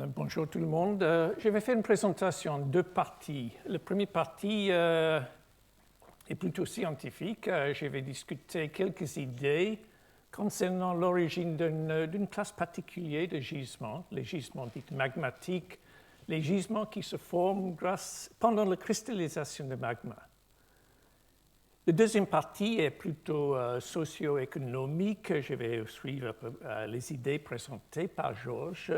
Bonjour tout le monde. Je vais faire une présentation en deux parties. La première partie est plutôt scientifique. Je vais discuter quelques idées concernant l'origine d'une classe particulière de gisements, les gisements dits magmatiques, les gisements qui se forment pendant la cristallisation de magma. La deuxième partie est plutôt socio-économique. Je vais suivre les idées présentées par Georges,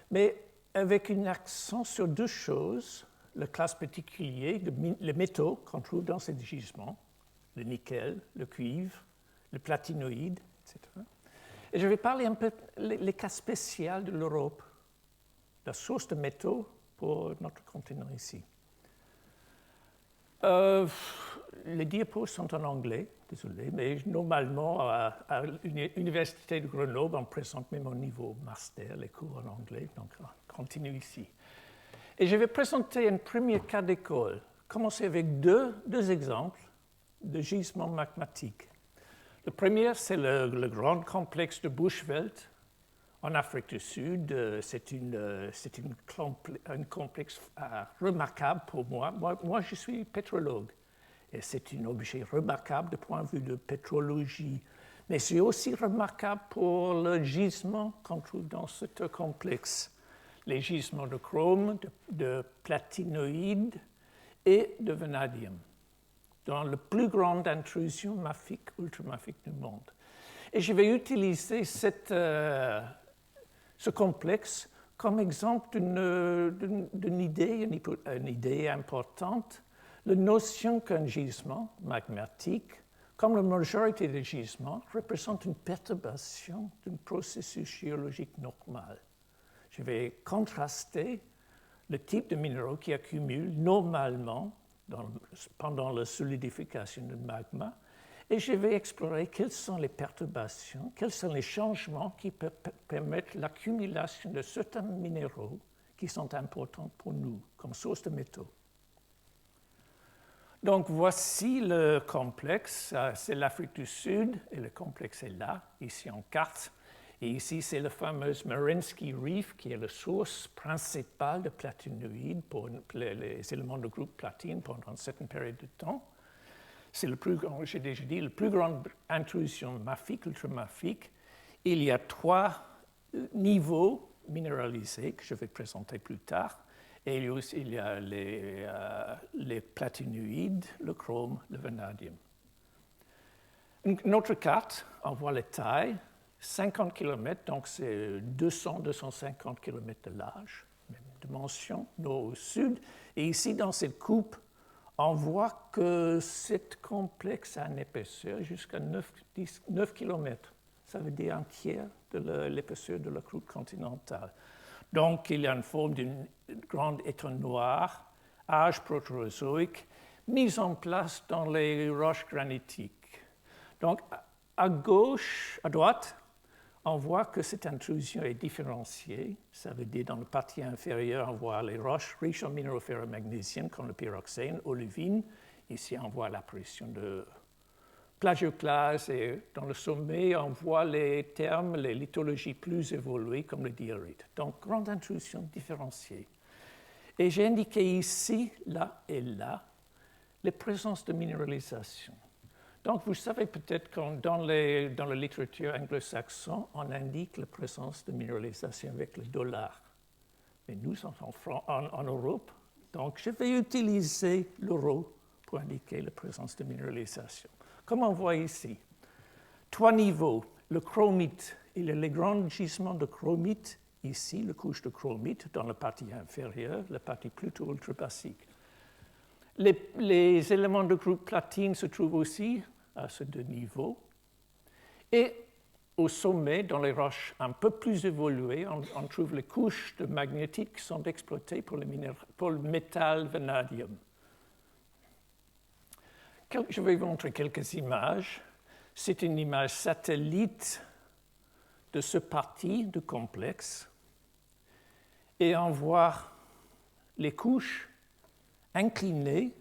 mais avec un accent sur deux choses, la classe particulière, les métaux qu'on trouve dans ces gisements, le nickel, le cuivre, le platinoïde, etc. Et je vais parler un peu les cas spéciaux de l'Europe, la source de métaux pour notre continent ici. Les diapos sont en anglais, désolé, mais normalement, à l'Université de Grenoble, on présente même au niveau master les cours en anglais, donc on continue ici. Et je vais présenter un premier cas d'école, commencer avec deux exemples de gisements magmatiques. Le premier, c'est le grand complexe de Bushveld, en Afrique du Sud. C'est un complexe remarquable pour moi. Moi, je suis pétrologue. Et c'est un objet remarquable du point de vue de pétrologie. Mais c'est aussi remarquable pour le gisement qu'on trouve dans ce complexe. Les gisements de chrome, de platinoïde et de vanadium, dans la plus grande intrusion mafique, ultramafique du monde. Et je vais utiliser ce complexe comme exemple d'une idée importante, la notion qu'un gisement magmatique, comme la majorité des gisements, représente une perturbation d'un processus géologique normal. Je vais contraster le type de minéraux qui accumulent normalement pendant la solidification du magma, et je vais explorer quelles sont les perturbations, quels sont les changements qui permettent l'accumulation de certains minéraux qui sont importants pour nous comme source de métaux. Donc voici le complexe, c'est l'Afrique du Sud, et le complexe est là, ici en carte. Et ici, c'est le fameux Merensky Reef, qui est la source principale de platinoïdes pour les éléments de groupe platine pendant une certaine période de temps. C'est le plus grand, j'ai déjà dit, la plus grande intrusion mafique, ultramafique. Il y a trois niveaux minéralisés que je vais présenter plus tard. Et il y a les platinoïdes, le chrome, le vanadium. Une autre carte, on voit les tailles, 50 km, donc c'est 200-250 km de large, même dimension, nord au sud. Et ici, dans cette coupe, on voit que ce complexe a une épaisseur jusqu'à 9 km. Ça veut dire un tiers de l'épaisseur de la croûte continentale. Donc, il y a une forme d'une grande étoile noire, âge protérozoïque, mise en place dans les roches granitiques. Donc, à droite, on voit que cette intrusion est différenciée. Ça veut dire, dans la partie inférieure, on voit les roches riches en minéraux ferromagnésiens, comme le pyroxène, olivine. Ici, on voit l'apparition de plagioclase, et dans le sommet, on voit les termes, les lithologies plus évoluées, comme le diorite. Donc, grande intrusion différenciée. Et j'ai indiqué ici, là et là, les présences de minéralisation. Donc, vous savez peut-être que dans la littérature anglo-saxonne, on indique la présence de minéralisation avec le dollar. Mais nous sommes en Europe, donc je vais utiliser l'euro pour indiquer la présence de minéralisation. Comme on voit ici, trois niveaux. Le chromite, il y a les grands gisements de chromite, ici, la couche de chromite dans la partie inférieure, la partie plutôt ultrabasique. Les éléments de groupe platine se trouvent aussi à ces deux niveaux. Et au sommet, dans les roches un peu plus évoluées, on trouve les couches de magnétiques qui sont exploitées pour le métal vanadium. Je vais vous montrer quelques images. C'est une image satellite de ce parti du complexe. Et on voit les couches inclinées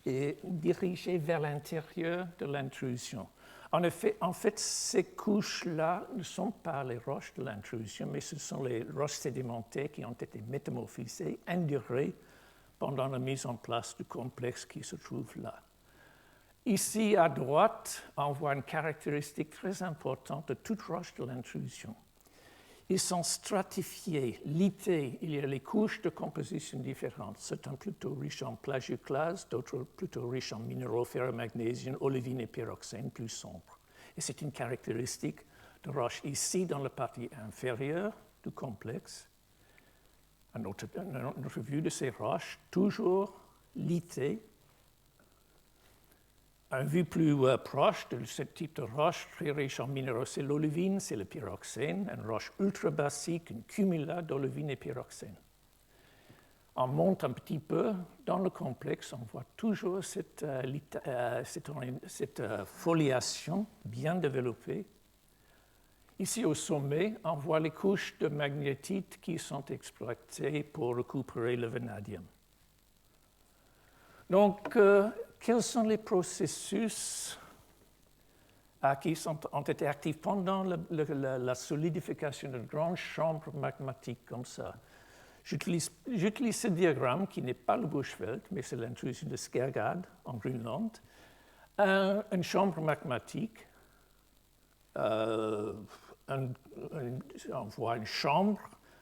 et dirigées vers l'intérieur de l'intrusion. En fait, ces couches-là ne sont pas les roches de l'intrusion, mais ce sont les roches sédimentaires qui ont été métamorphisées, indurées pendant la mise en place du complexe qui se trouve là. Ici, à droite, on voit une caractéristique très importante de toute roche de l'intrusion. Ils sont stratifiés, littés. Il y a les couches de composition différentes. Certains plutôt riches en plagioclase, d'autres plutôt riches en minéraux ferromagnésien, olivine et pyroxène, plus sombres. Et c'est une caractéristique de roche ici dans la partie inférieure du complexe. Un autre vue de ces roches, toujours littées. Un vue plus proche de ce type de roche, très riche en minéraux, c'est l'olivine, c'est le pyroxène, une roche ultra basique, une cumulate d'olivine et pyroxène. On monte un petit peu dans le complexe, on voit toujours cette foliation bien développée. Ici au sommet, on voit les couches de magnétite qui sont exploitées pour récupérer le vanadium. Donc, quels sont les processus qui ont été actifs pendant la solidification d'une grande chambre magmatique comme ça? J'utilise ce diagramme qui n'est pas le Bushveld, mais c'est l'intrusion de Skergad en Groenland. Une chambre magmatique, on voit une chambre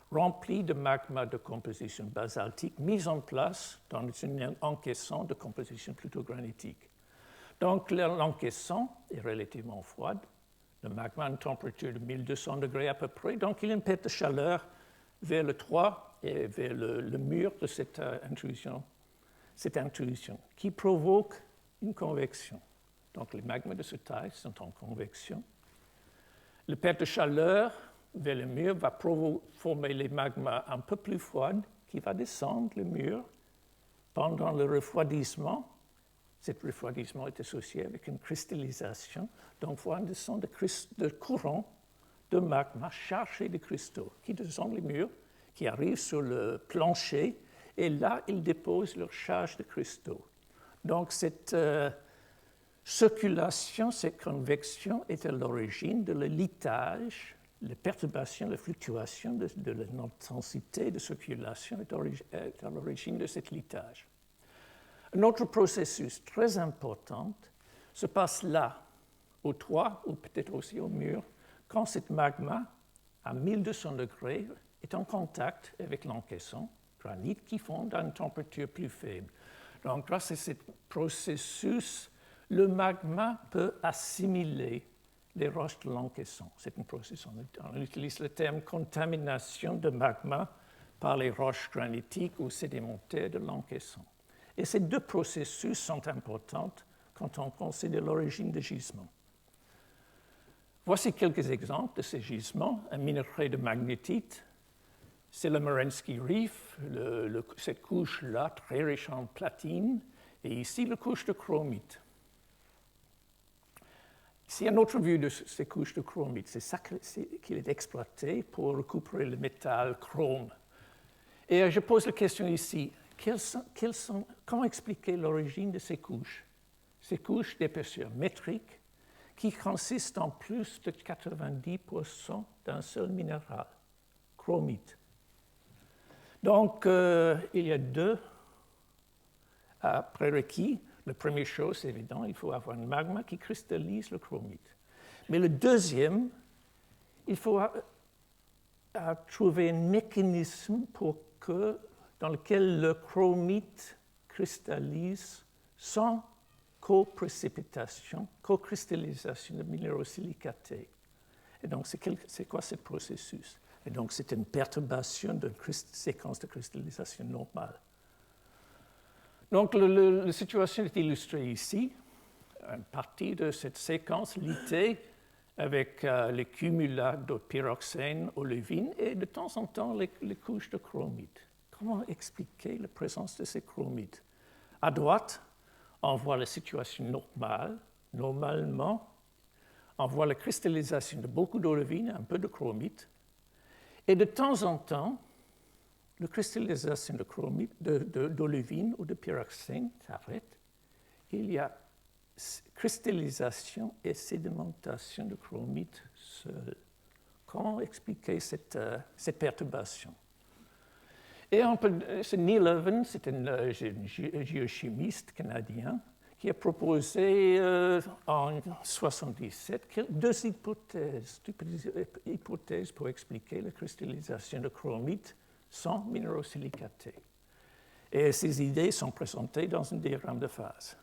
remplie de magma de composition basaltique mise en place dans un encaissant de composition plutôt granitique. Donc l'encaissant est relativement froid, le magma a une température de 1200 degrés à peu près, donc il y a une perte de chaleur vers le toit et vers le mur de cette intrusion qui provoque une convection. Donc les magmas de cette taille sont en convection. La perte de chaleur vers le mur va former les magmas un peu plus froids qui va descendre le mur pendant le refroidissement. Cet refroidissement est associé avec une cristallisation. Donc, on descend de courants de magma chargés de cristaux qui descendent les murs, qui arrivent sur le plancher, et là, ils déposent leur charge de cristaux. Donc, cette circulation, cette convection est à l'origine de le litage, la perturbation, la fluctuation de l'intensité de circulation est à l'origine de ce litage. Un autre processus très important se passe là, au toit ou peut-être aussi au mur, quand cette magma, à 1200 degrés, est en contact avec l'encaissant, granit, qui fond à une température plus faible. Donc, grâce à ce processus, le magma peut assimiler les roches de l'encaissant. C'est un processus, on utilise le terme contamination de magma par les roches granitiques ou sédimentaires de l'encaissant. Et ces deux processus sont importants quand on considère l'origine des gisements. Voici quelques exemples de ces gisements. Un minerai de magnétite, c'est le Merensky Reef, cette couche-là très riche en platine, et ici la couche de chromite. Ici, une autre vue de ces couches de chromite, c'est ça qu'il est exploité pour récupérer le métal chrome. Et je pose la question ici, comment expliquer l'origine de ces couches d'épaisseur métrique qui consistent en plus de 90% d'un seul minéral, chromite. Donc, il y a deux prérequis. La première chose, c'est évident, il faut avoir un magma qui cristallise le chromite. Mais le deuxième, il faut trouver un mécanisme dans lequel le chromite cristallise sans co-cristallisation de minéraux silicatés. Et donc, c'est quoi ce processus? Et donc, c'est une perturbation d'une séquence de cristallisation normale. Donc, la situation est illustrée ici. Une partie de cette séquence litée avec les cumulats de pyroxène, olivine et de temps en temps les couches de chromite. Comment expliquer la présence de ces chromites? À droite, on voit la situation normale. Normalement, on voit la cristallisation de beaucoup d'olivine, un peu de chromite. Et de temps en temps, la cristallisation de chromite, d'olivine ou de pyroxène s'arrête. Il y a cristallisation et sédimentation de chromite seul. Comment expliquer cette perturbation? Et c'est Neil Evans, c'est un géochimiste canadien, qui a proposé en 1977 deux hypothèses pour expliquer la cristallisation de chromite sans minérosilicaté. Et ces idées sont présentées dans un diagramme de phase.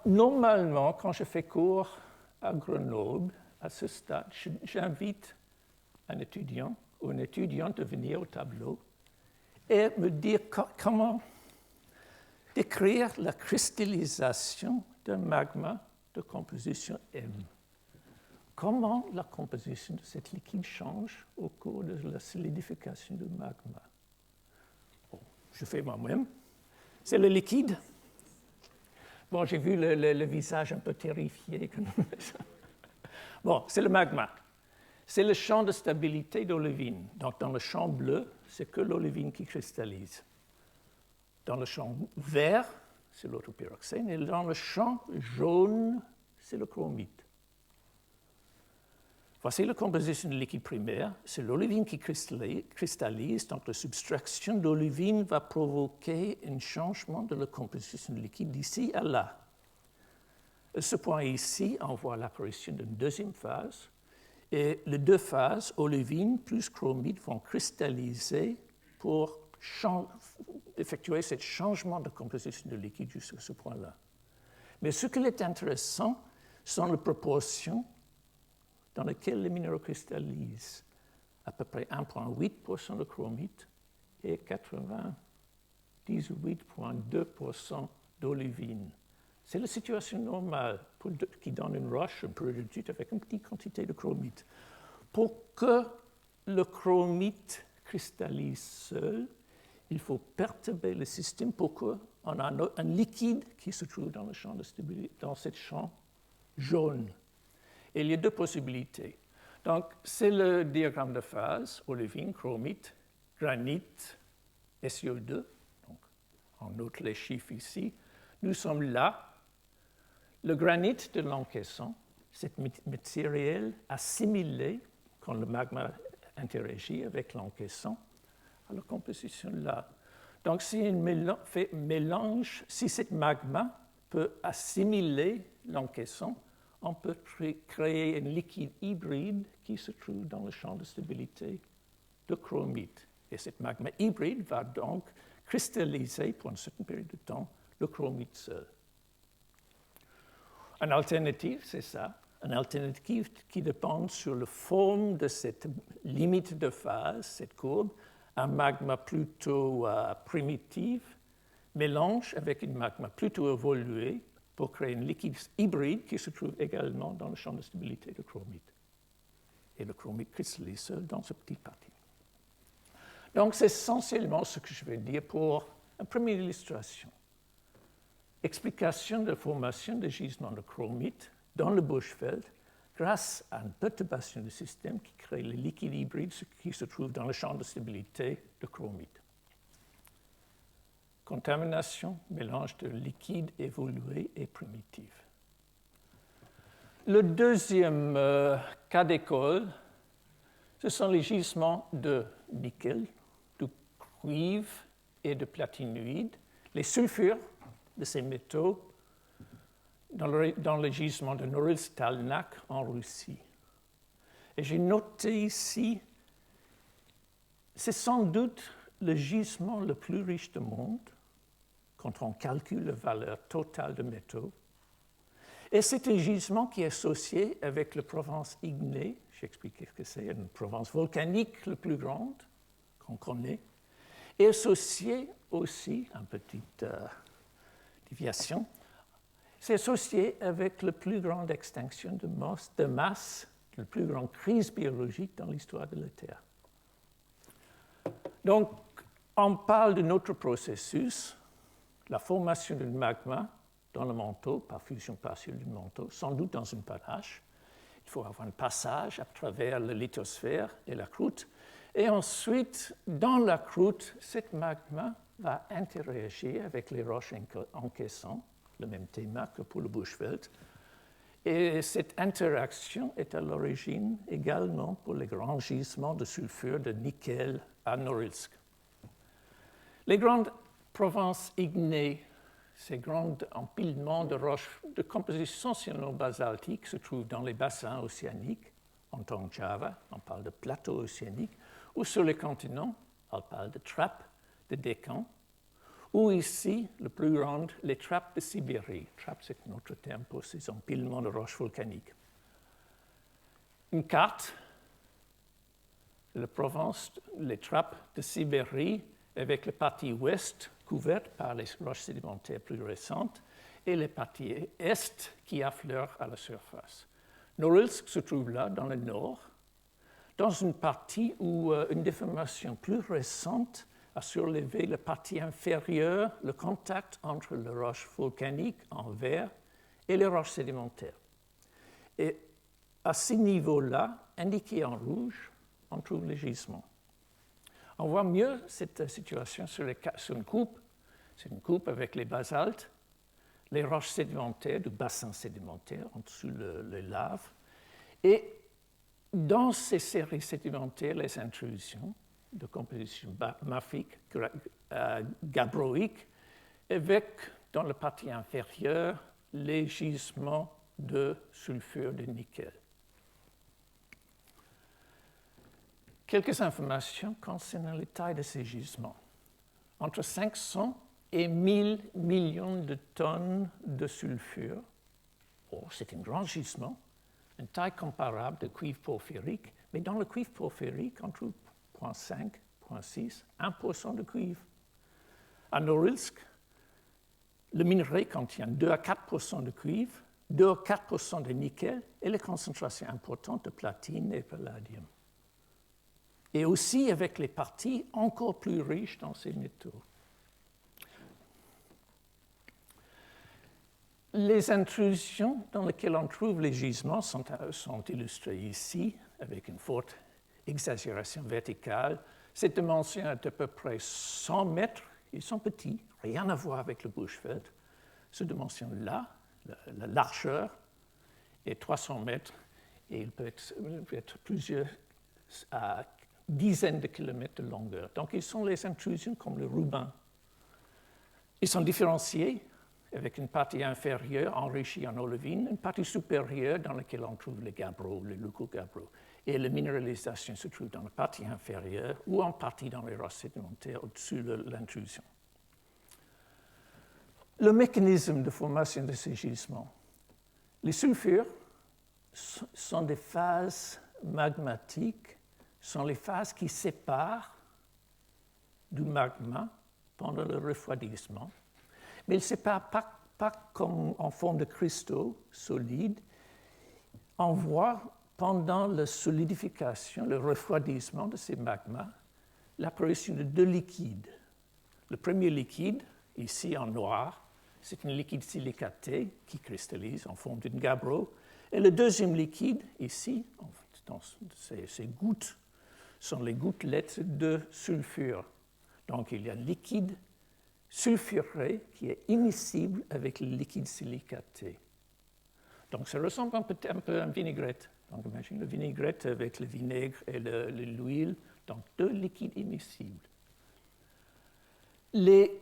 Normalement, quand je fais cours à Grenoble, à ce stade, j'invite un étudiant ou une étudiante de venir au tableau et me dire comment décrire la cristallisation d'un magma de composition M. Comment la composition de cet liquide change au cours de la solidification du magma. Bon, je fais moi-même. C'est le liquide. Bon, j'ai vu le visage un peu terrifié. Bon, c'est le magma. C'est le champ de stabilité d'olivine. Donc, dans le champ bleu, c'est que l'olivine qui cristallise. Dans le champ vert, c'est l'autopyroxène, et dans le champ jaune, c'est le chromite. Voici la composition du liquide primaire. C'est l'olivine qui cristallise, donc la subtraction d'olivine va provoquer un changement de la composition du liquide d'ici à là. À ce point ici, on voit l'apparition d'une deuxième phase, et les deux phases, olivine plus chromite, vont cristalliser pour effectuer ce changement de composition du liquide jusqu'à ce point-là. Mais ce qui est intéressant sont les proportions dans lesquelles les minéraux cristallisent. À peu près 1,8% de chromite et 98,2% d'olivine. C'est la situation normale qui donne une roche, un pyridite avec une petite quantité de chromite. Pour que le chromite cristallise seul, il faut perturber le système pour qu'on ait un liquide qui se trouve dans le champ de stabilité, dans ce champ jaune. Et il y a deux possibilités. Donc, c'est le diagramme de phase, olivine, chromite, granite, SiO2. Donc, on note les chiffres ici. Nous sommes là. Le granite de l'encaissant, c'est matériel assimilé quand le magma interagit avec l'encaissant à la composition là. Donc, si un mélange, si ce magma peut assimiler l'encaissant, on peut créer un liquide hybride qui se trouve dans le champ de stabilité de chromite. Et ce magma hybride va donc cristalliser pour une certaine période de temps le chromite seul. Une alternative, c'est ça, une alternative qui dépend sur la forme de cette limite de phase, cette courbe, un magma plutôt primitif, mélange avec un magma plutôt évolué pour créer un liquide hybride qui se trouve également dans le champ de stabilité de chromite. Et le chromite cristallise seul dans cette petite partie. Donc, c'est essentiellement ce que je vais dire pour une première illustration. Explication de la formation de gisements de chromite dans le Bushveld grâce à une perturbation du système qui crée le liquide hybride qui se trouve dans le champ de stabilité de chromite. Contamination, mélange de liquide évolué et primitif. Le deuxième cas d'école, ce sont les gisements de nickel, de cuivre et de platinoïde, les sulfures de ces métaux dans le gisement de Norilsk-Talnakh en Russie. Et j'ai noté ici, c'est sans doute le gisement le plus riche du monde quand on calcule la valeur totale de métaux. Et c'est un gisement qui est associé avec la province ignée, j'ai expliqué ce que c'est, une province volcanique la plus grande qu'on connaît, et associé aussi, une petite déviation, c'est associé avec la plus grande extinction de masse, la plus grande crise biologique dans l'histoire de la Terre. Donc, on parle d'un autre processus, la formation d'un magma dans le manteau, par fusion partielle du manteau, sans doute dans une panache. Il faut avoir un passage à travers la lithosphère et la croûte. Et ensuite, dans la croûte, cette magma va interagir avec les roches encaissantes le même thème que pour le Bushveld. Et cette interaction est à l'origine également pour les grands gisements de sulfure de nickel à Norilsk. Les grandes provinces ignées, ces grands empilements de roches de composition essentiellement basaltique se trouvent dans les bassins océaniques, en Tongjava, on parle de plateaux océaniques, ou sur les continents, on parle de trappes de Décan, ou ici, le plus grand, les trappes de Sibérie. Trappe, c'est un autre terme pour ces empilements de roches volcaniques. Une carte de la province, les trappes de Sibérie, avec la partie ouest couverte par les roches sédimentaires plus récentes et les parties est qui affleurent à la surface. Norilsk se trouve là, dans le nord, dans une partie où une déformation plus récente a surlevé la partie inférieure, le contact entre les roches volcaniques en vert et les roches sédimentaires. Et à ces niveaux-là, indiqués en rouge, on trouve les gisements. On voit mieux cette situation sur une coupe. C'est une coupe avec les basaltes, les roches sédimentaires du bassin sédimentaire en dessous les laves. Et dans ces séries sédimentaires, les intrusions de composition mafique, gabbroïque, avec, dans la partie inférieure, les gisements de sulfure de nickel. Quelques informations concernant les tailles de ces gisements. Entre 500 et 1000 millions de tonnes de sulfure. C'est un grand gisement, une taille comparable de cuivre porphyrique, mais dans le cuivre porphyrique, on trouve 0,5, 0,6, 1% de cuivre. À Norilsk, le minerai contient 2 à 4% de cuivre, 2 à 4% de nickel et les concentrations importantes de platine et palladium. Et aussi avec les parties encore plus riches dans ces métaux. Les intrusions dans lesquelles on trouve les gisements sont illustrées ici avec une forte exagération verticale. Cette dimension est à peu près 100 mètres. Ils sont petits, rien à voir avec le Bushveld. Cette dimension-là, la largeur, est 300 mètres et il peut être plusieurs dizaines de kilomètres de longueur. Donc, ils sont les intrusions comme le Rubin. Ils sont différenciés avec une partie inférieure enrichie en olivine, une partie supérieure dans laquelle on trouve les gabbros, les leucogabbros. Et la minéralisation se trouve dans la partie inférieure ou en partie dans les roches sédimentaires au-dessus de l'intrusion. Le mécanisme de formation de ces gisements. Les sulfures sont des phases magmatiques, sont les phases qui séparent du magma pendant le refroidissement. Mais ils ne se séparent pas comme en forme de cristaux solides. On voit pendant la solidification, le refroidissement de ces magmas, l'apparition de 2 liquides. Le premier liquide, ici en noir, c'est un liquide silicaté qui cristallise en forme d'une gabbro. Et le deuxième liquide, ici, dans ces gouttes, sont les gouttelettes de sulfure. Donc il y a un liquide sulfuré qui est immiscible avec le liquide silicaté. Donc ça ressemble un peu à une vinaigrette. Donc imagine le vinaigrette avec le vinaigre et l'huile, donc 2 liquides immiscibles. Les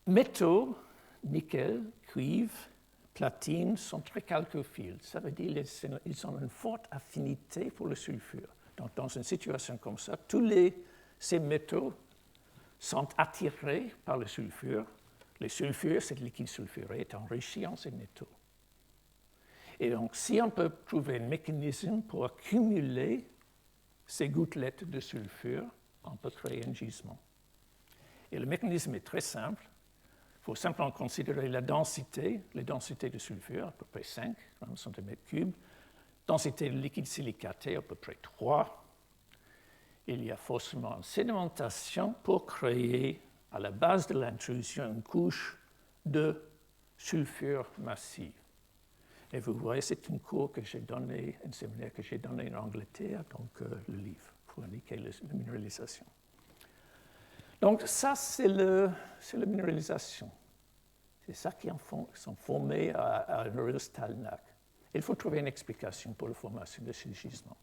métaux, nickel, cuivre, platine, sont très chalcophiles. Ça veut dire qu'ils ont une forte affinité pour le sulfure. Donc dans une situation comme ça, ces métaux sont attirés par le sulfure. Le sulfure, ce liquide sulfuré, est enrichi en ces métaux. Et donc, si on peut trouver un mécanisme pour accumuler ces gouttelettes de sulfure, on peut créer un gisement. Et le mécanisme est très simple. Il faut simplement considérer la densité de sulfure, à peu près 5 cm3, densité de liquide silicaté, à peu près 3. Il y a forcément une sédimentation pour créer, à la base de l'intrusion, une couche de sulfure massive. Et vous voyez, c'est une cours que j'ai donnée, un séminaire que j'ai donné en Angleterre, donc le livre, pour indiquer la minéralisation. Donc ça, c'est la minéralisation. C'est ça qui sont formés à Norilsk-Talnakh. Il faut trouver une explication pour la formation de ces gisements.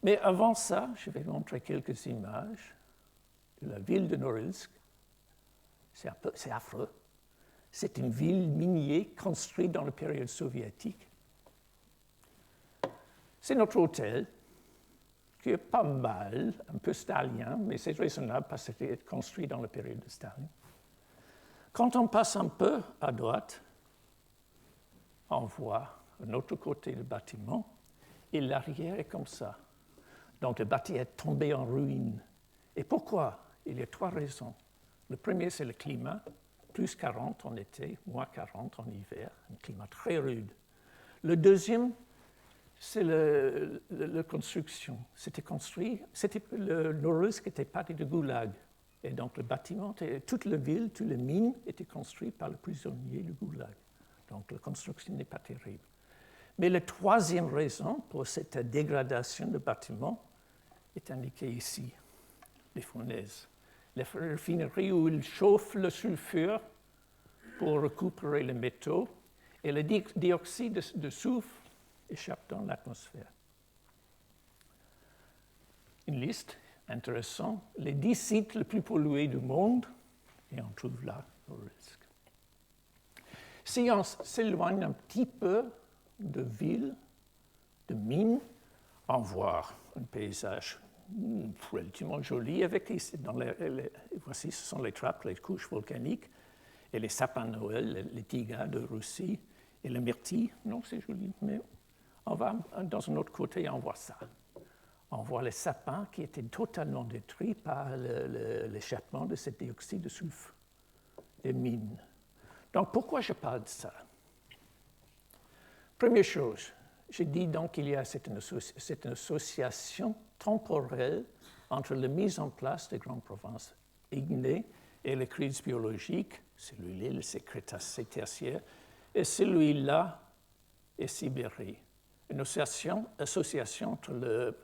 Mais avant ça, je vais vous montrer quelques images de la ville de Norilsk. C'est affreux. C'est une ville minière construite dans la période soviétique. C'est notre hôtel, qui est pas mal, un peu stalinien, mais c'est raisonnable parce que c'était construit dans la période de Staline. Quand on passe un peu à droite, on voit un autre côté du bâtiment, et l'arrière est comme ça. Donc le bâtiment est tombé en ruine. Et pourquoi? Il y a 3 raisons. Le premier, c'est le climat, plus 40 en été, moins 40 en hiver, un climat très rude. Le deuxième, c'est la construction. C'était construit, le Norilsk était parti du Goulag. Et donc le bâtiment, toute la ville, toutes les mines étaient construites par les prisonniers du Goulag. Donc la construction n'est pas terrible. Mais la troisième raison pour cette dégradation du bâtiment est indiquée ici, les fournaises. Les raffineries où ils chauffent le sulfure pour récupérer les métaux et le dioxyde de soufre échappe dans l'atmosphère. Une liste intéressante, les 10 sites les plus pollués du monde, et on trouve là Norilsk. Si on s'éloigne un petit peu de villes, de mines, on voit un paysage relativement joli. Voici, ce sont les trappes, les couches volcaniques, et les sapins de Noël, les tigas de Russie, et les myrtilles. Non, c'est joli, mais on va dans un autre côté et on voit ça. On voit les sapins qui étaient totalement détruits par l'échappement de ce dioxyde de soufre des mines. Donc, pourquoi je parle de ça? Première chose, j'ai dit donc qu'il y a cette association temporelle entre la mise en place des grandes provinces ignées et les crises biologiques, celui-là, le Crétacé tertiaire, et celui-là et Sibérie. Une association entre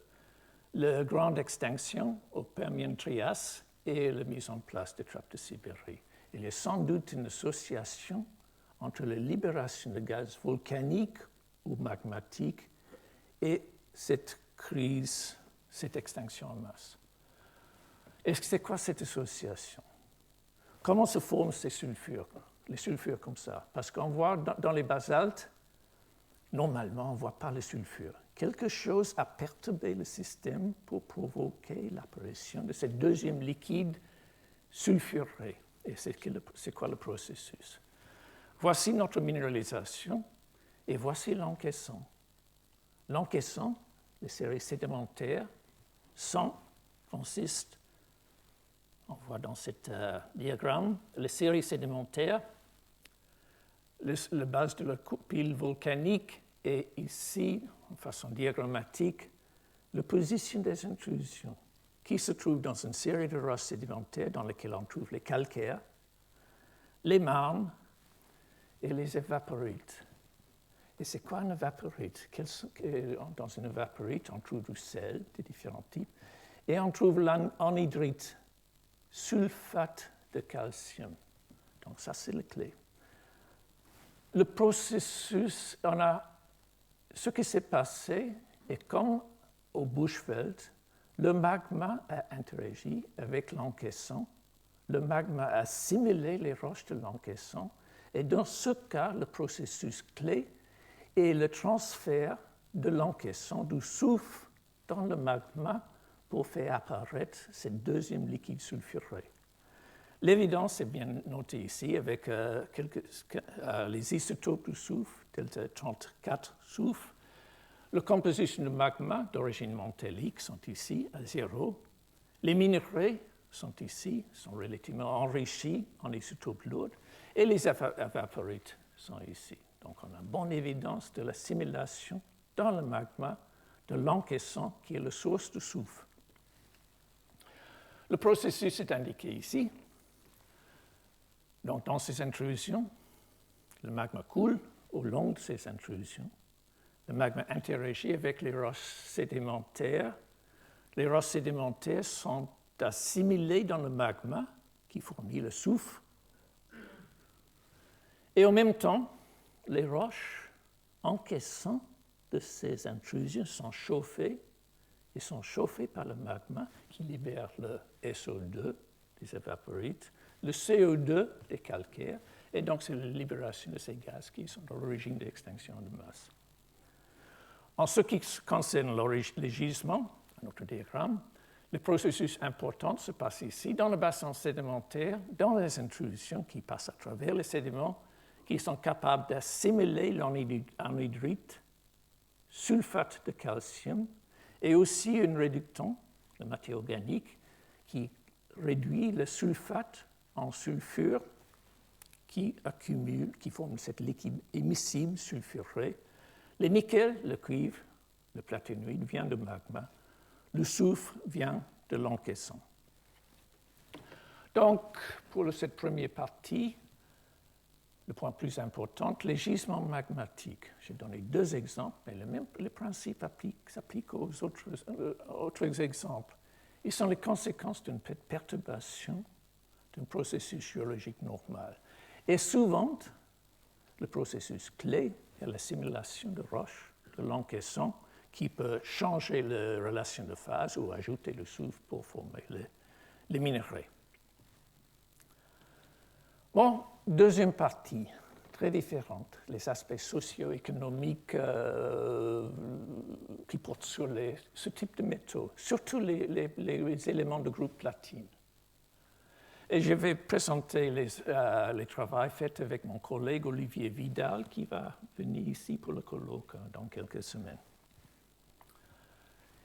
la grande extinction au Permien-Trias et la mise en place des trappes de Sibérie. Il y a sans doute une association entre la libération de gaz volcaniques ou magmatiques et cette crise, cette extinction en masse. Et c'est quoi cette association? Comment se forment ces sulfures, les sulfures comme ça? Parce qu'on voit dans les basaltes, normalement, on ne voit pas les sulfures. Quelque chose a perturbé le système pour provoquer l'apparition de ce deuxième liquide sulfuré. Et c'est quoi le processus? Voici notre minéralisation et voici l'encaissant. L'encaissant, les séries sédimentaires, consiste, on voit dans ce diagramme, les séries sédimentaires, la base de la pile volcanique et ici, en façon diagrammatique, la position des intrusions qui se trouvent dans une série de roches sédimentaires dans lesquelles on trouve les calcaires, les marnes et les évaporites. Et c'est quoi un évaporite? Dans une évaporite, on trouve du sel de différents types et on trouve l'anhydrite, sulfate de calcium. Donc ça, c'est la clé. Le processus, ce qui s'est passé est comme au Bushveld, le magma a interagi avec l'encaissant, le magma a assimilé les roches de l'encaissant, et dans ce cas, le processus clé est le transfert de l'encaissant du soufre dans le magma pour faire apparaître ce deuxième liquide sulfuré. L'évidence est bien notée ici avec les isotopes du soufre, delta 34 soufre. La composition du magma d'origine mantélique sont ici à 0. Les minerais sont ici, sont relativement enrichis en isotopes lourds, et les évaporites sont ici. Donc on a une bonne évidence de l'assimilation dans le magma de l'encaissant qui est la source du soufre. Le processus est indiqué ici. Donc, dans ces intrusions, le magma coule au long de ces intrusions. Le magma interagit avec les roches sédimentaires. Les roches sédimentaires sont assimilées dans le magma qui fournit le soufre Et en même temps, les roches encaissant de ces intrusions sont chauffées et sont chauffées par le magma qui libère le SO2 des évaporites, le CO2 des calcaires, et donc c'est la libération de ces gaz qui sont à l'origine de l'extinction de masse. En ce qui concerne les gisements, notre diagramme, le processus important se passe ici, dans le bassin sédimentaire, dans les intrusions qui passent à travers les sédiments, qui sont capables d'assimiler l'anhydrite, sulfate de calcium, et aussi un réductant, la matière organique, qui réduit le sulfate en sulfure qui accumule, qui forme cette liquide émissible sulfurée. Le nickel, le cuivre, le platinoïde vient du magma. Le soufre vient de l'encaissant. Donc, pour cette première partie, le point plus important, les gisements magmatiques. J'ai donné 2 exemples, mais le principe s'applique aux autres exemples. Ils sont les conséquences d'une perturbation d'un processus géologique normal. Et souvent, le processus clé est l'assimilation de roches, de l'encaissant, qui peut changer la relation de phase ou ajouter le soufre pour former les minerais. Bon, deuxième partie, très différente, les aspects socio-économiques qui portent sur ce type de métaux, surtout les éléments de groupe platine. Et je vais présenter les travaux faits avec mon collègue Olivier Vidal, qui va venir ici pour le colloque dans quelques semaines.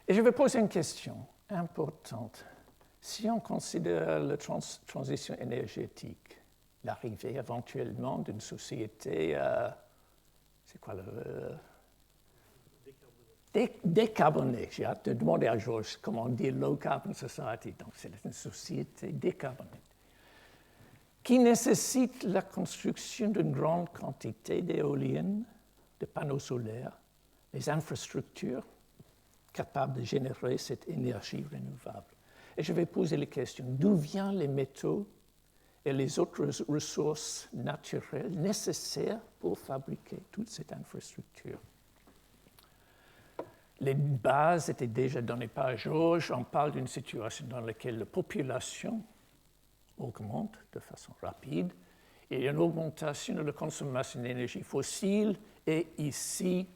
Et je vais poser une question importante. Si on considère la transition énergétique, l'arrivée éventuellement d'une société, c'est quoi le... décarbonée. J'ai hâte de demander à Georges comment dire low carbon society. Donc c'est une société décarbonée qui nécessite la construction d'une grande quantité d'éoliennes, de panneaux solaires, des infrastructures capables de générer cette énergie renouvelable. Et je vais poser la question, d'où viennent les métaux et les autres ressources naturelles nécessaires pour fabriquer toute cette infrastructure? Les bases étaient déjà données par Georges. On parle d'une situation dans laquelle la population augmente de façon rapide et il y a une augmentation de la consommation d'énergie fossile et ici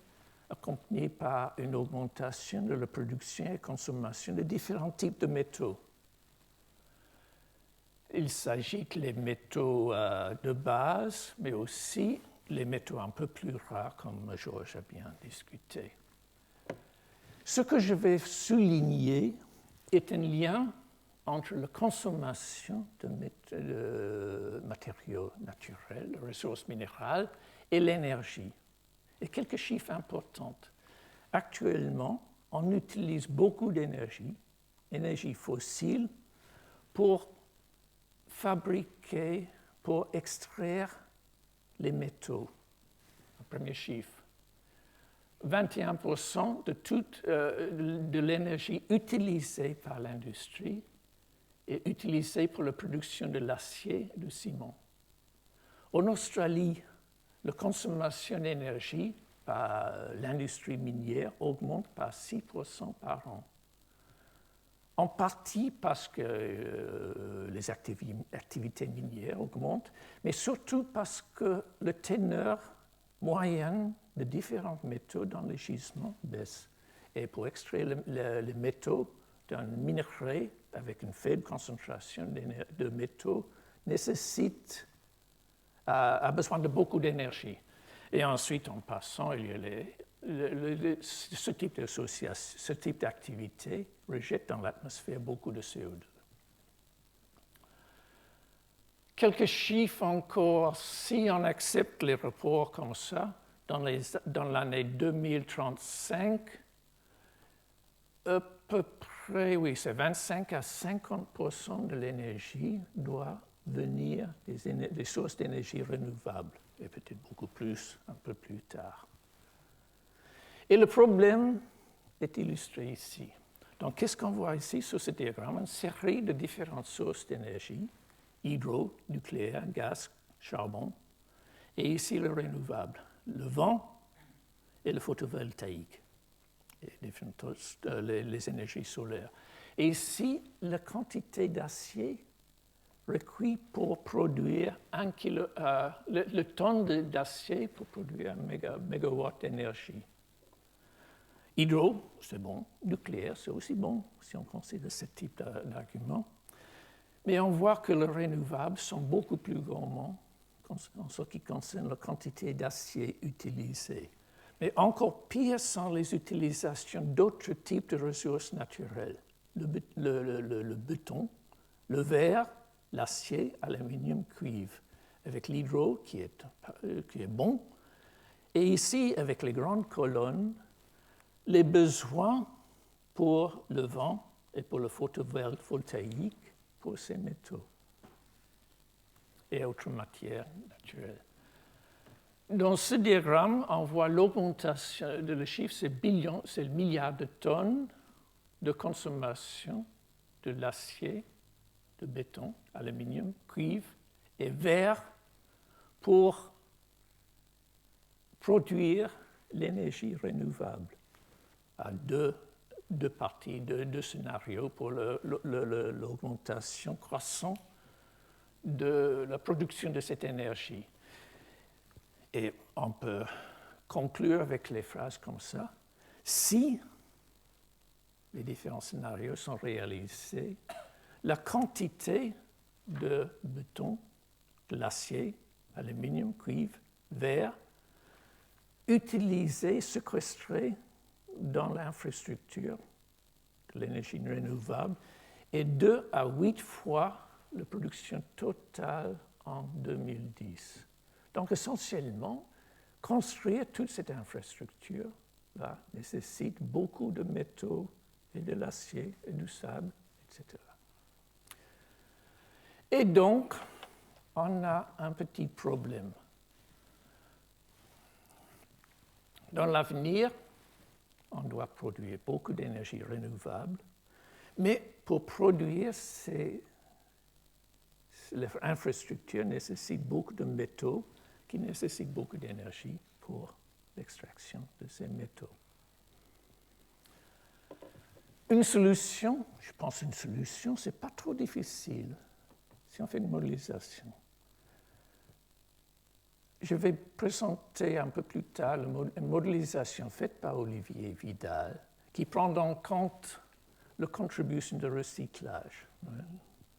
accompagnée par une augmentation de la production et consommation de différents types de métaux. Il s'agit que les métaux de base, mais aussi les métaux un peu plus rares, comme Georges a bien discuté. Ce que je vais souligner est un lien entre la consommation de matériaux naturels, de ressources minérales, et l'énergie. Et quelques chiffres importants. Actuellement, on utilise beaucoup d'énergie, énergie fossile, pour fabriquer, pour extraire les métaux. Un premier chiffre. 21% de l'énergie utilisée par l'industrie est utilisée pour la production de l'acier et du ciment. En Australie, la consommation d'énergie par l'industrie minière augmente par 6% par an. En partie parce que les activités minières augmentent, mais surtout parce que le teneur moyen de différents métaux dans les gisements baisse. Et pour extraire les métaux d'un minerai avec une faible concentration de métaux a besoin de beaucoup d'énergie. Et ensuite, en passant, il y a ce type d'activité rejette dans l'atmosphère beaucoup de CO2. Quelques chiffres encore, si on accepte les rapports comme ça, dans l'année 2035, à peu près, oui, c'est 25 à 50% de l'énergie doit venir des sources d'énergie renouvelables, et peut-être beaucoup plus un peu plus tard. Et le problème est illustré ici. Donc, qu'est-ce qu'on voit ici sur ce diagramme? Une série de différentes sources d'énergie, hydro, nucléaire, gaz, charbon. Et ici, le renouvelable, le vent et le photovoltaïque, et les énergies solaires. Et ici, la quantité d'acier requis pour produire le tonne d'acier pour produire un mégawatt d'énergie. Hydro, c'est bon. Nucléaire, c'est aussi bon, si on considère ce type d'argument. Mais on voit que les renouvelables sont beaucoup plus gourmands en ce qui concerne la quantité d'acier utilisée. Mais encore pire sont les utilisations d'autres types de ressources naturelles. Le béton, le verre, l'acier, aluminium, cuivre, avec l'hydro qui est bon. Et ici, avec les grandes colonnes, les besoins pour le vent et pour le photovoltaïque pour ces métaux et autres matières naturelles. Dans ce diagramme, on voit l'augmentation de le chiffre, c'est le milliard de tonnes de consommation de l'acier, de béton, aluminium, cuivre et verre pour produire l'énergie renouvelable. À deux parties, deux scénarios pour l'augmentation croissante de la production de cette énergie. Et on peut conclure avec les phrases comme ça. Si les différents scénarios sont réalisés, la quantité de béton, de l'acier, aluminium, cuivre, verre, utilisée, séquestrée dans l'infrastructure de l'énergie renouvelable est 2 à 8 fois la production totale en 2010. Donc, essentiellement, construire toute cette infrastructure là, nécessite beaucoup de métaux et de l'acier et du sable, etc. Et donc, on a un petit problème. Dans l'avenir, on doit produire beaucoup d'énergie renouvelable, mais pour produire l'infrastructure nécessite beaucoup de métaux qui nécessitent beaucoup d'énergie pour l'extraction de ces métaux. Une solution, je pense une solution, ce n'est pas trop difficile si on fait une modélisation. Je vais présenter un peu plus tard une modélisation faite par Olivier Vidal qui prend en compte la contribution de recyclage.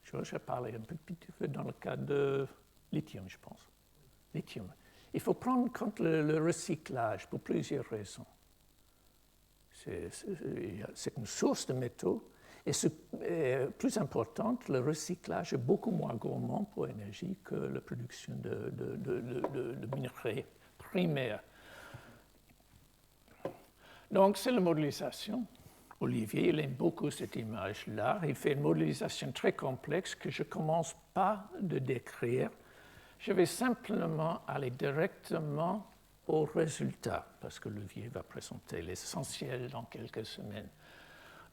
Je parlais un petit peu dans le cas de lithium, je pense. Lithium. Il faut prendre en compte le recyclage pour plusieurs raisons. C'est une source de métaux et plus importante, le recyclage est beaucoup moins gourmand pour l'énergie que la production de minerais primaires. Donc, c'est la modélisation. Olivier, il aime beaucoup cette image-là. Il fait une modélisation très complexe que je ne commence pas de décrire. Je vais simplement aller directement au résultat, parce que Olivier va présenter l'essentiel dans quelques semaines.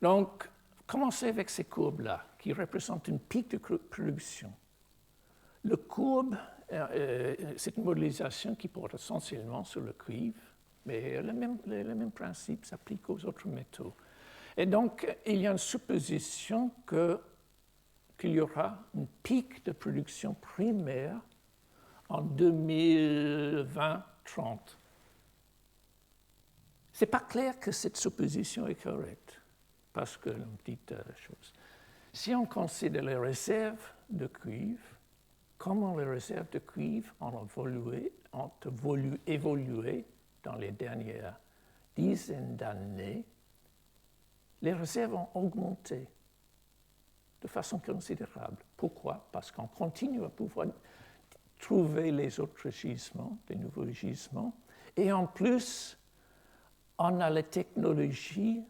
Donc, commencez avec ces courbes-là, qui représentent une pic de production. Le courbe, c'est une modélisation qui porte essentiellement sur le cuivre, mais le même principe s'applique aux autres métaux. Et donc, il y a une supposition qu'il y aura une pic de production primaire en 2020-30. Ce n'est pas clair que cette supposition est correcte, parce que, une petite chose, si on considère les réserves de cuivre, comment les réserves de cuivre ont évolué dans les dernières dizaines d'années, les réserves ont augmenté de façon considérable. Pourquoi? Parce qu'on continue à pouvoir trouver les autres gisements, les nouveaux gisements, et en plus, on a les technologies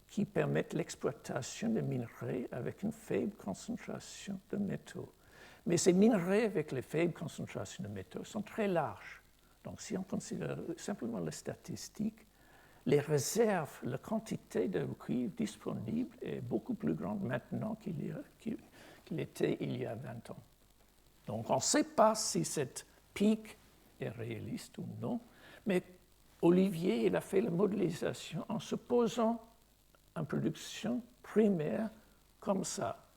qui permettent l'exploitation de minerais avec une faible concentration de métaux. Mais ces minerais avec les faibles concentrations de métaux sont très larges. Donc, si on considère simplement les statistiques, les réserves, la quantité de cuivre disponible est beaucoup plus grande maintenant qu'il était il y a 20 ans. Donc on ne sait pas si cette pic est réaliste ou non, mais Olivier il a fait la modélisation en se posant en production primaire comme ça.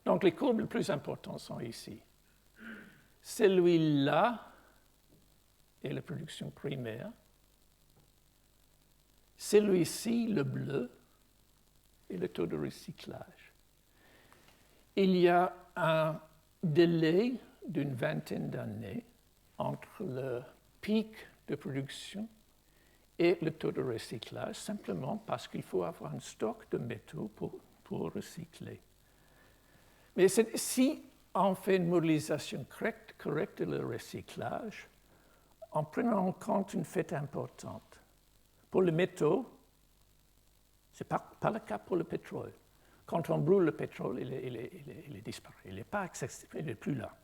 Donc les courbes les plus importantes sont ici. Celui-là est la production primaire. Celui-ci, le bleu, est le taux de recyclage. Il y a un délai d'une vingtaine d'années entre le pic de production et le taux de recyclage, simplement parce qu'il faut avoir un stock de métaux pour recycler. Mais si on fait une modélisation correcte de le recyclage, en prenant en compte une fait importante. Pour les métaux, ce n'est pas le cas pour le pétrole. Quand on brûle le pétrole, il est disparu. Il n'est pas accessible, il n'est plus là.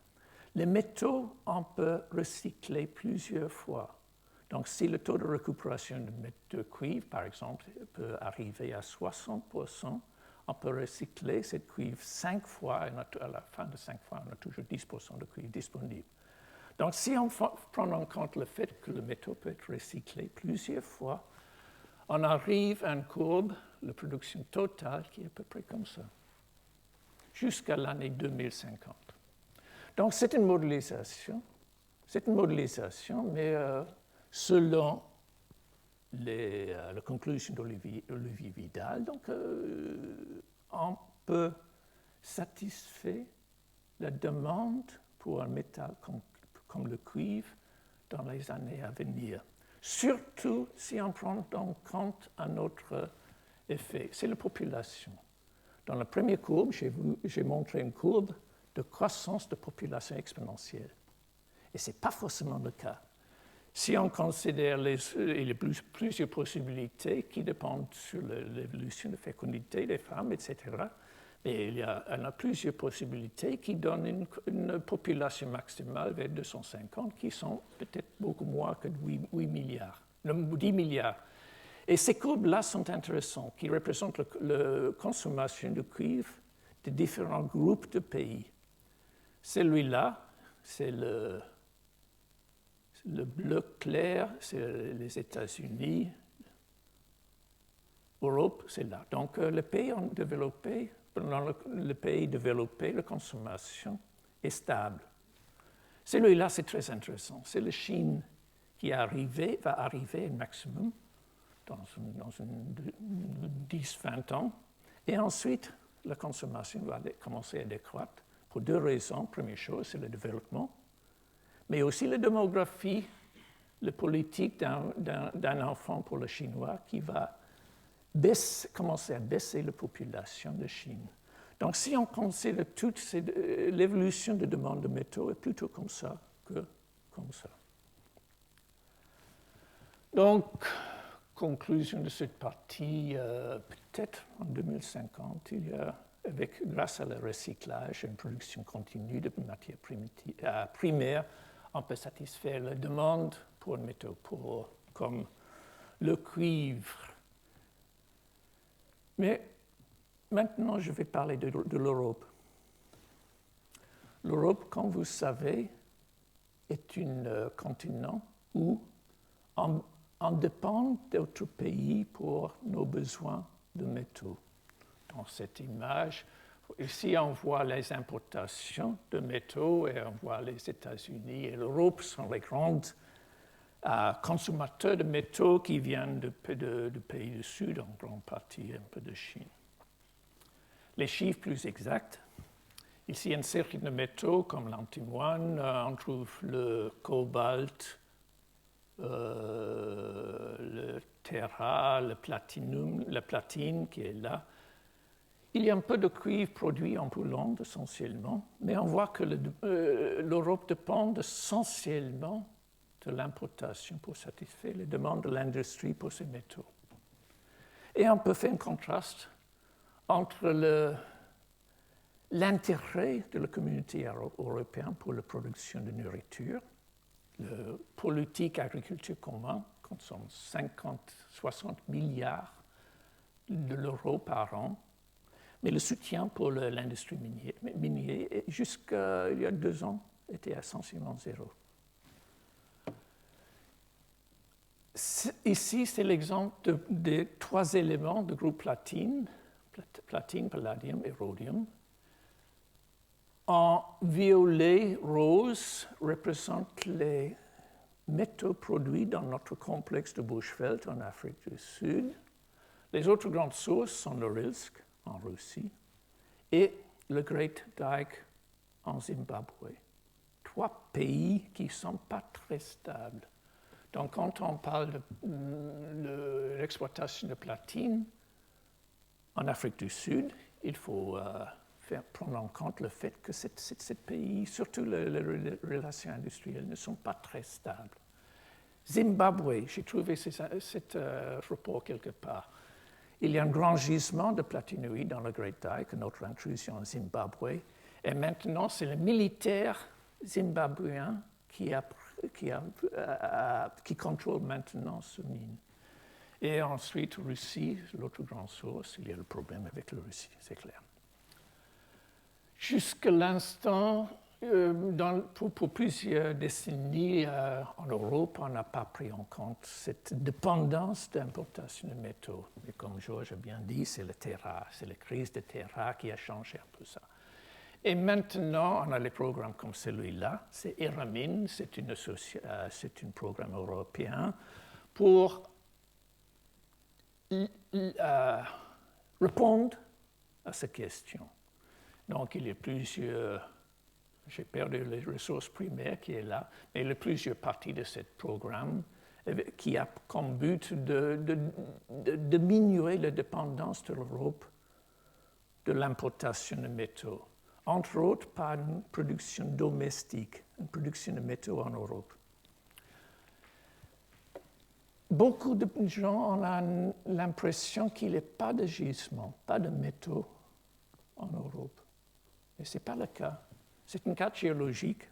Les métaux, on peut recycler plusieurs fois. Donc, si le taux de récupération de cuivre, par exemple, peut arriver à 60%, on peut recycler cette cuivre 5 fois, et à la fin de 5 fois, on a toujours 10% de cuivre disponible. Donc, si on prend en compte le fait que le métaux peut être recyclé plusieurs fois, on arrive à une courbe, la production totale, qui est à peu près comme ça, jusqu'à l'année 2050. Donc, c'est une modélisation, mais selon la conclusion d'Olivier Vidal, donc, on peut satisfaire la demande pour un métal comme le cuivre dans les années à venir. Surtout si on prend en compte un autre effet, c'est la population. Dans la première courbe, j'ai montré une courbe de croissance de population exponentielle. Et ce n'est pas forcément le cas. Si on considère il y a plusieurs possibilités qui dépendent sur l'évolution de fécondité des femmes, etc., mais il y a plusieurs possibilités qui donnent une population maximale vers 250 qui sont peut-être beaucoup moins que 10 milliards. Et ces courbes-là sont intéressantes, qui représentent la consommation de cuivre de différents groupes de pays. Celui-là, c'est le bleu clair, c'est les États-Unis. Europe, c'est là. Donc, les pays développés, dans le pays développé, la consommation est stable. Celui-là, c'est très intéressant. C'est la Chine qui va arriver au maximum dans 10-20 ans. Et ensuite, la consommation va commencer à décroître pour deux raisons. Première chose, c'est le développement, mais aussi la démographie, la politique d'un enfant pour le Chinois qui va commencer à baisser la population de Chine. Donc, si on considère toute l'évolution de demande de métaux, est plutôt comme ça que comme ça. Donc, conclusion de cette partie, peut-être en 2050, grâce à le recyclage et une production continue de matières primaires, on peut satisfaire la demande pour un métaux comme le cuivre. Mais maintenant, je vais parler de l'Europe. L'Europe, comme vous savez, est un continent où on dépend d'autres pays pour nos besoins de métaux. Dans cette image, ici, on voit les importations de métaux et on voit les États-Unis et l'Europe sont les grands consommateurs de métaux qui viennent de pays du Sud, en grande partie un peu de Chine. Les chiffres plus exacts, ici une série de métaux comme l'antimoine, on trouve le cobalt, le terra, la platine qui est là. Il y a un peu de cuivre produit en Hollande essentiellement, mais on voit que l'Europe dépend essentiellement de l'importation pour satisfaire les demandes de l'industrie pour ces métaux. Et on peut faire un contraste entre l'intérêt de la communauté européenne pour la production de nourriture, la politique agriculture commune, qui consomme 50-60 milliards d'euros par an, mais le soutien pour l'industrie minière, jusqu'à il y a 2 ans, était essentiellement zéro. Ici, c'est l'exemple des trois éléments du groupe platine, palladium et rhodium. En violet rose représente les métaux produits dans notre complexe de Bushveld en Afrique du Sud. Les autres grandes sources sont Norilsk en Russie et le Great Dyke en Zimbabwe. Trois pays qui ne sont pas très stables. Donc, quand on parle de l'exploitation de platine en Afrique du Sud, il faut prendre en compte le fait que ces pays, surtout les relations industrielles, ne sont pas très stables. Zimbabwe, j'ai trouvé cet rapport quelque part. Il y a un grand gisement de platinoïdes dans le Great Dyke, notre intrusion en Zimbabwe, et maintenant c'est le militaire zimbabwéen qui contrôle maintenant ce mine. Et ensuite, Russie, l'autre grande source, il y a le problème avec la Russie, c'est clair. Jusqu'à l'instant, pour plusieurs décennies, en Europe, on n'a pas pris en compte cette dépendance d'importation de métaux. Mais comme Georges a bien dit, c'est le terra, c'est la crise de terra qui a changé un peu ça. Et maintenant, on a les programmes comme celui-là, c'est ERAMIN, c'est un programme européen pour répondre à ces questions. Donc, il y a plusieurs, j'ai perdu les ressources primaires qui est là, mais il y a plusieurs parties de ce programme qui a comme but de diminuer la dépendance de l'Europe de l'importation de métaux. Entre autres, par une production domestique, une production de métaux en Europe. Beaucoup de gens ont l'impression qu'il n'y a pas de gisement, pas de métaux en Europe. Mais ce n'est pas le cas. C'est un cas géologique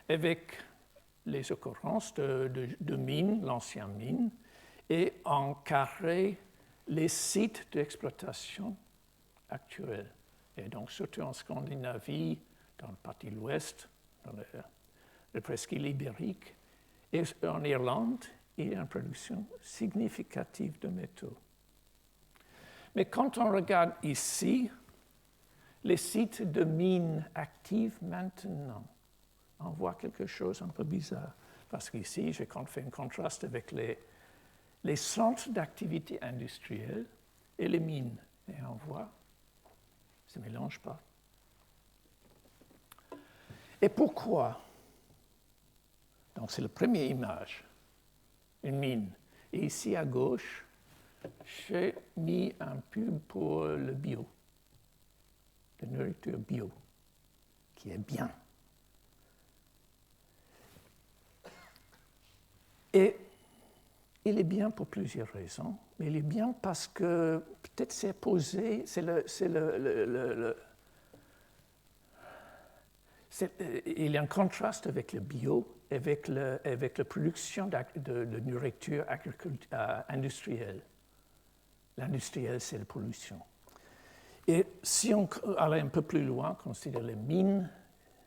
avec les occurrences de mines, l'ancienne mine, et en carré les sites d'exploitation actuels. Et donc, surtout en Scandinavie, dans la partie de l'Ouest, dans la presqu'île ibérique, et en Irlande, il y a une production significative de métaux. Mais quand on regarde ici, les sites de mines actives maintenant, on voit quelque chose un peu bizarre. Parce qu'ici, j'ai fait un contraste avec les centres d'activité industrielle et les mines. Et on voit, ça ne se mélange pas. Et pourquoi? Donc, c'est la première image, une mine. Et ici, à gauche, j'ai mis un pub pour le bio, la nourriture bio, qui est bien. Et il est bien pour plusieurs raisons, mais il est bien parce que peut-être c'est posé, il y a un contraste avec le bio, avec la production de nourriture industrielle. L'industriel, c'est la pollution. Et si on allait un peu plus loin, considère les mines,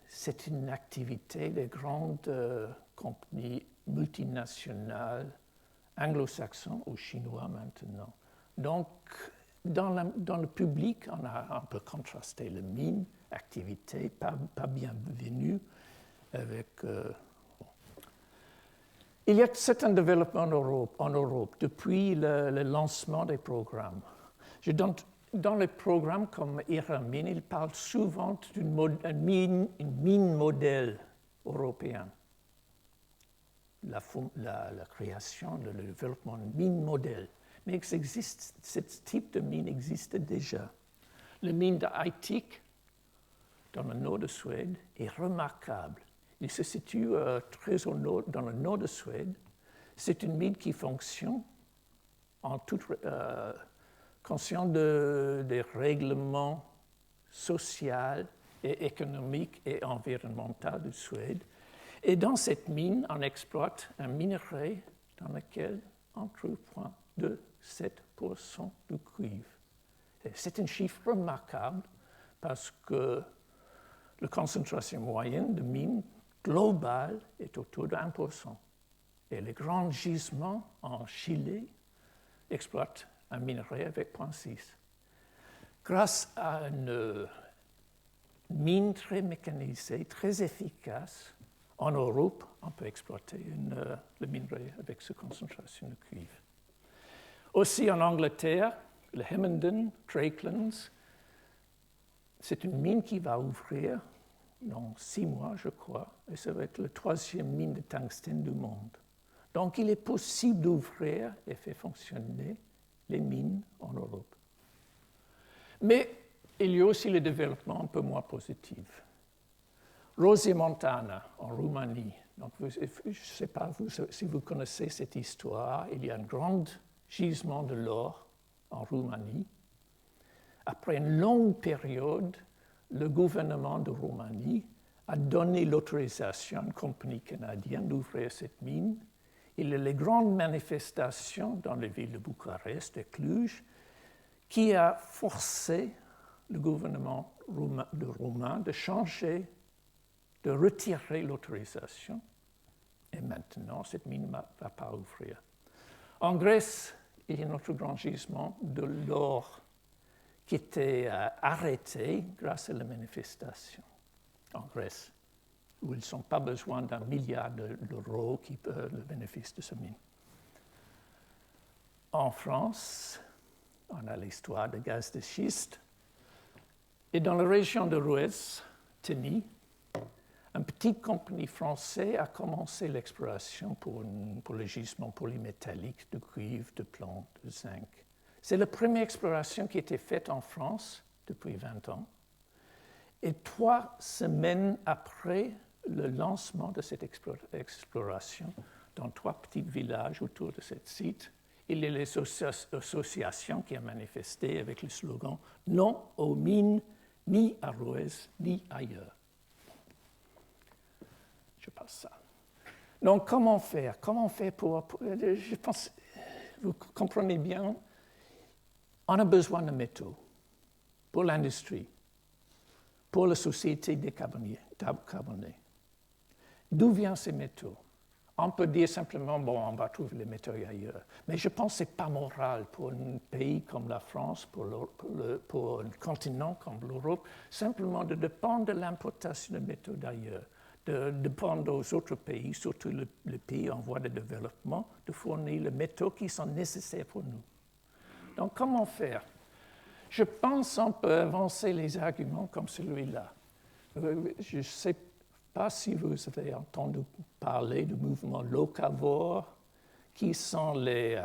c'est une activité des grandes compagnies multinationales, anglo-saxons ou chinois maintenant. Donc, dans le public, on a un peu contrasté les mines, activité pas bienvenue, avec... Il y a certains développements en Europe depuis le lancement des programmes. Dans les programmes comme ERAMIN, il parle souvent d'une mine modèle européenne. La création, le développement d'une mine modèle. Mais ce type de mine existe déjà. La mine d'Aitik, dans le nord de Suède, est remarquable. Il se situe très au nord, dans le nord de Suède. C'est une mine qui fonctionne en toute conscient des règlements sociaux et économiques et environnementaux de Suède. Et dans cette mine, on exploite un minerai dans lequel on trouve 0,27% de cuivre. C'est un chiffre remarquable parce que la concentration moyenne de mine global est autour de 1%. Et les grands gisements en Chili exploitent un minerai avec 0,6. Grâce à une mine très mécanisée, très efficace, en Europe, on peut exploiter le minerai avec cette concentration de cuivre. Aussi en Angleterre, le Hemmenden, Drakelands, c'est une mine qui va ouvrir dans 6 mois, je crois, et ça va être la 3e mine de tungstène du monde. Donc, il est possible d'ouvrir et faire fonctionner les mines en Europe. Mais il y a aussi le développement un peu moins positif. Rosie-Montana, en Roumanie. Donc, je ne sais pas si vous connaissez cette histoire. Il y a un grand gisement de l'or en Roumanie. Après une longue période, le gouvernement de Roumanie a donné l'autorisation à une compagnie canadienne d'ouvrir cette mine. Il y a les grandes manifestations dans les villes de Bucarest et Cluj qui a forcé le gouvernement roumain de changer, de retirer l'autorisation. Et maintenant, cette mine ne va pas ouvrir. En Grèce, il y a un autre grand gisement de l'or qui était arrêté grâce à la manifestation en Grèce, où ils n'ont pas besoin d'1 milliard d'euros qui peut le bénéfice de ce mine. En France, on a l'histoire de gaz de schiste. Et dans la région de Rueil, Teny, une petite compagnie française a commencé l'exploration pour le gisement polymétallique de cuivre, de plomb, de zinc. C'est la première exploration qui a été faite en France depuis 20 ans. Et 3 semaines après le lancement de cette exploration, dans 3 petits villages autour de ce site, il y a les associations qui ont manifesté avec le slogan « Non aux mines, ni à Rueil, ni ailleurs ». Je passe ça. Donc, comment faire? Comment faire pour... Je pense, vous comprenez bien, on a besoin de métaux pour l'industrie, pour la société décarbonée. D'où viennent ces métaux? On peut dire simplement, bon, on va trouver les métaux ailleurs. Mais je pense que ce n'est pas moral pour un pays comme la France, pour un continent comme l'Europe, simplement de dépendre de l'importation de métaux d'ailleurs, de dépendre aux autres pays, surtout les pays en voie de développement, de fournir les métaux qui sont nécessaires pour nous. Donc, comment faire? Je pense qu'on peut avancer les arguments comme celui-là. Je ne sais pas si vous avez entendu parler du mouvement locavore, qui sont les...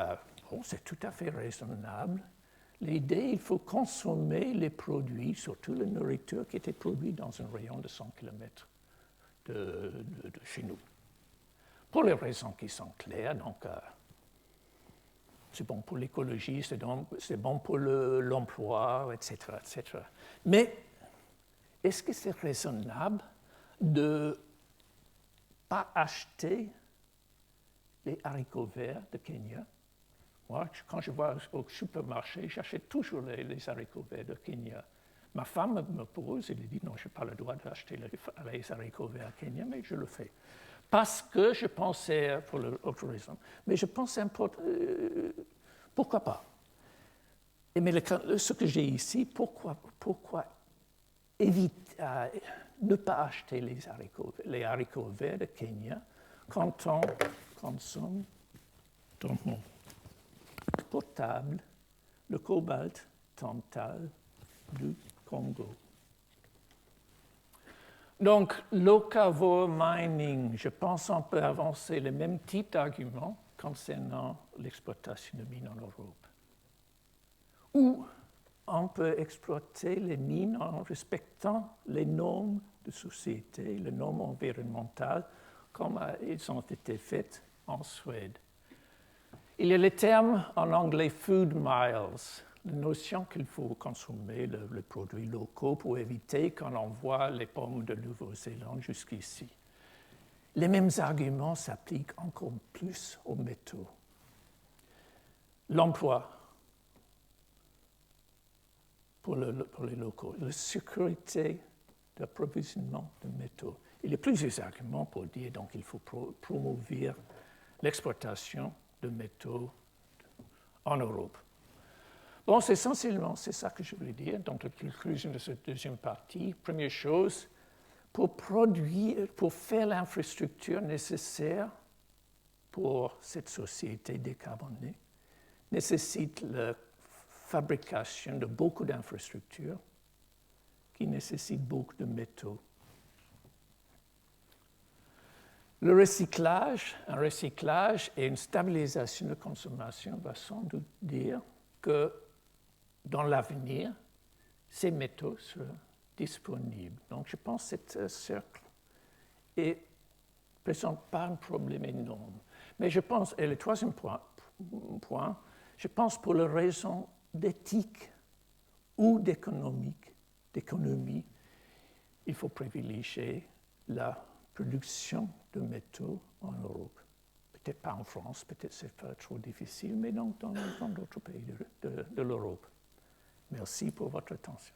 c'est tout à fait raisonnable. L'idée, il faut consommer les produits, surtout la nourriture qui était produite dans un rayon de 100 km de chez nous. Pour les raisons qui sont claires, donc... c'est bon pour l'écologie, c'est bon pour l'emploi, etc., etc. Mais est-ce que c'est raisonnable de ne pas acheter les haricots verts de Kenya? Moi, quand je vais au supermarché, j'achète toujours les haricots verts de Kenya. Ma femme me pose, elle dit non, je n'ai pas le droit d'acheter les haricots verts à Kenya, mais je le fais. Parce que je pensais, pour l'autre raison, mais je pense pourquoi pas? Mais ce que j'ai ici, pourquoi éviter, ne pas acheter les haricots verts de Kenya quand on consomme dans mon portable le cobalt tantal du Congo? Donc, locavore mining, je pense qu'on peut avancer le même type d'argument concernant l'exploitation de mines en Europe. Ou on peut exploiter les mines en respectant les normes de société, les normes environnementales, comme ils ont été faits en Suède. Il y a le terme en anglais food miles, la notion qu'il faut consommer les produits locaux pour éviter qu'on envoie les pommes de Nouvelle-Zélande jusqu'ici. Les mêmes arguments s'appliquent encore plus aux métaux. L'emploi pour les locaux, la sécurité d'approvisionnement de métaux. il y a plusieurs arguments pour dire qu'il faut promouvoir l'exploitation de métaux en Europe. Bon, essentiellement, c'est ça que je voulais dire dans la conclusion de cette deuxième partie. Première chose, pour faire l'infrastructure nécessaire pour cette société décarbonée, nécessite la fabrication de beaucoup d'infrastructures qui nécessitent beaucoup de métaux. Le recyclage, un recyclage et une stabilisation de consommation va sans doute dire que dans l'avenir, ces métaux seront disponibles. Donc je pense que ce cercle ne présente pas un problème énorme. Mais je pense, et le troisième point, je pense pour les raisons d'éthique ou d'économie, il faut privilégier la production de métaux en Europe. Peut-être pas en France, peut-être c'est pas trop difficile, mais dans d'autres pays de l'Europe. Merci pour votre attention.